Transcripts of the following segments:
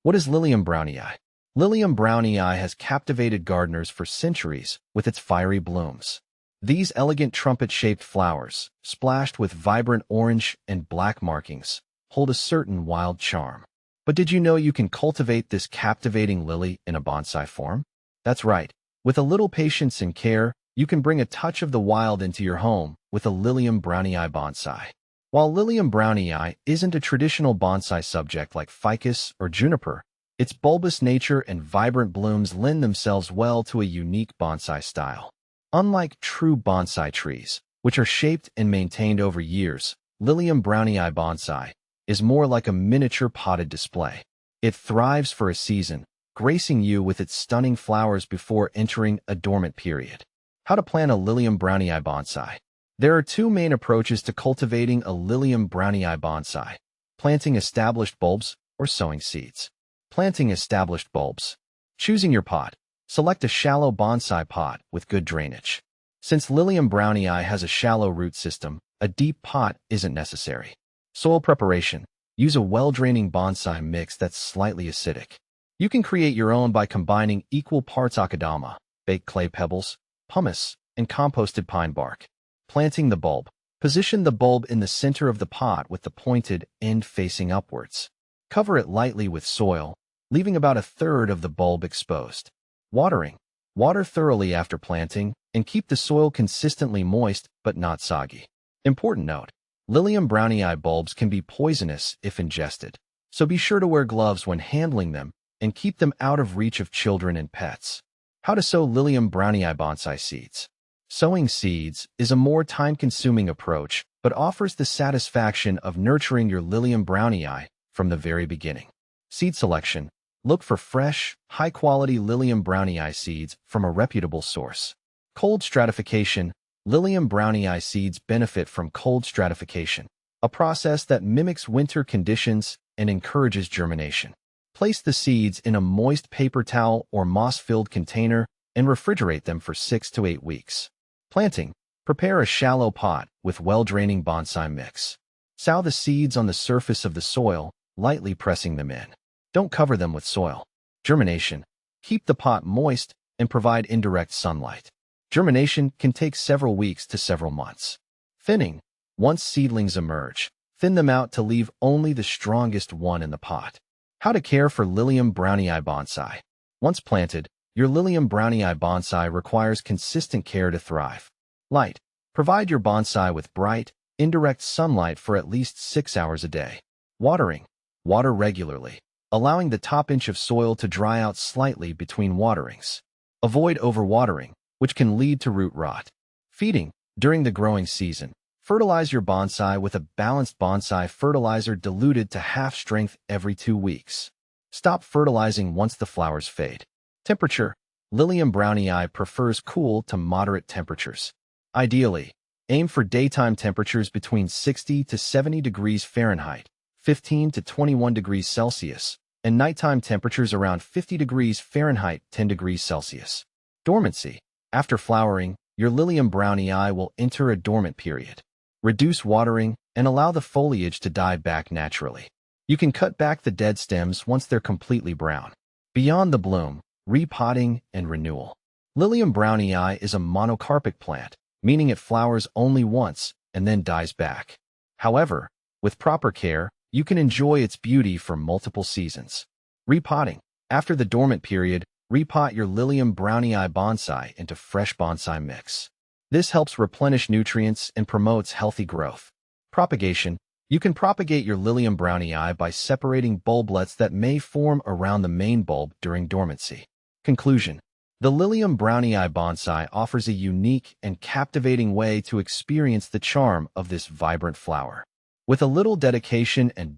What is Lilium Brownii? Lilium Brownii has captivated gardeners for centuries with its fiery blooms. These elegant trumpet-shaped flowers, splashed with vibrant orange and black markings, hold a certain wild charm. But did you know you can cultivate this captivating lily in a bonsai form? That's right. With a little patience and care, you can bring a touch of the wild into your home with a Lilium Brownii bonsai. While Lilium Brownii isn't a traditional bonsai subject like ficus or juniper, its bulbous nature and vibrant blooms lend themselves well to a unique bonsai style. Unlike true bonsai trees, which are shaped and maintained over years, Lilium Brownii bonsai is more like a miniature potted display. It thrives for a season, gracing you with its stunning flowers before entering a dormant period. How to plant a Lilium Brownii bonsai? There are two main approaches to cultivating a Lilium Brownii bonsai: planting established bulbs or sowing seeds. Planting established bulbs. Choosing your pot. Select a shallow bonsai pot with good drainage. Since Lilium Brownii has a shallow root system, a deep pot isn't necessary. Soil preparation. Use a well-draining bonsai mix that's slightly acidic. You can create your own by combining equal parts akadama, baked clay pebbles, pumice, and composted pine bark. Planting the bulb. Position the bulb in the center of the pot with the pointed end facing upwards. Cover it lightly with soil, leaving about a third of the bulb exposed. Watering. Water thoroughly after planting and keep the soil consistently moist but not soggy. Important note: Lilium Brownii bulbs can be poisonous if ingested, so be sure to wear gloves when handling them and keep them out of reach of children and pets. How to sow Lilium Brownii bonsai seeds. Sowing seeds is a more time-consuming approach but offers the satisfaction of nurturing your Lilium Brownii from the very beginning. Seed selection. Look for fresh, high-quality Lilium Brownii seeds from a reputable source. Cold stratification. Lilium Brownii seeds benefit from cold stratification, a process that mimics winter conditions and encourages germination. Place the seeds in a moist paper towel or moss-filled container and refrigerate them for 6 to 8 weeks. Planting. Prepare a shallow pot with well-draining bonsai mix. Sow the seeds on the surface of the soil, lightly pressing them in. Don't cover them with soil. Germination. Keep the pot moist and provide indirect sunlight. Germination can take several weeks to several months. Thinning. Once seedlings emerge, thin them out to leave only the strongest one in the pot. How to care for Lilium Brownii bonsai. Once planted, your Lilium Brownii bonsai requires consistent care to thrive. Light. Provide your bonsai with bright, indirect sunlight for at least 6 hours a day. Watering. Water regularly, allowing the top inch of soil to dry out slightly between waterings. Avoid overwatering, which can lead to root rot. Feeding. During the growing season, fertilize your bonsai with a balanced bonsai fertilizer diluted to half strength every 2 weeks. Stop fertilizing once the flowers fade. Temperature. Lilium Brownii prefers cool to moderate temperatures. Ideally, aim for daytime temperatures between 60 to 70 degrees Fahrenheit, 15 to 21 degrees Celsius, and nighttime temperatures around 50 degrees Fahrenheit, 10 degrees Celsius. Dormancy. After flowering, your Lilium Brownii will enter a dormant period. Reduce watering and allow the foliage to die back naturally. You can cut back the dead stems once they're completely brown. Beyond the bloom, repotting and renewal. Lilium Brownii is a monocarpic plant, meaning it flowers only once and then dies back. However, with proper care, you can enjoy its beauty for multiple seasons. Repotting. After the dormant period, repot your Lilium Brownii bonsai into fresh bonsai mix. This helps replenish nutrients and promotes healthy growth. Propagation. You can propagate your Lilium Brownii by separating bulblets that may form around the main bulb during dormancy. Conclusion. The Lilium Brownii bonsai offers a unique and captivating way to experience the charm of this vibrant flower. With a little dedication and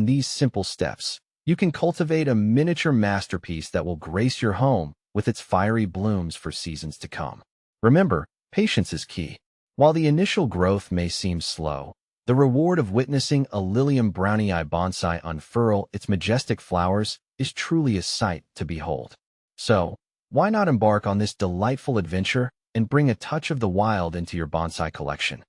these simple steps, you can cultivate a miniature masterpiece that will grace your home with its fiery blooms for seasons to come. Remember, patience is key. While the initial growth may seem slow, the reward of witnessing a Lilium Brownii bonsai unfurl its majestic flowers is truly a sight to behold. So, why not embark on this delightful adventure and bring a touch of the wild into your bonsai collection?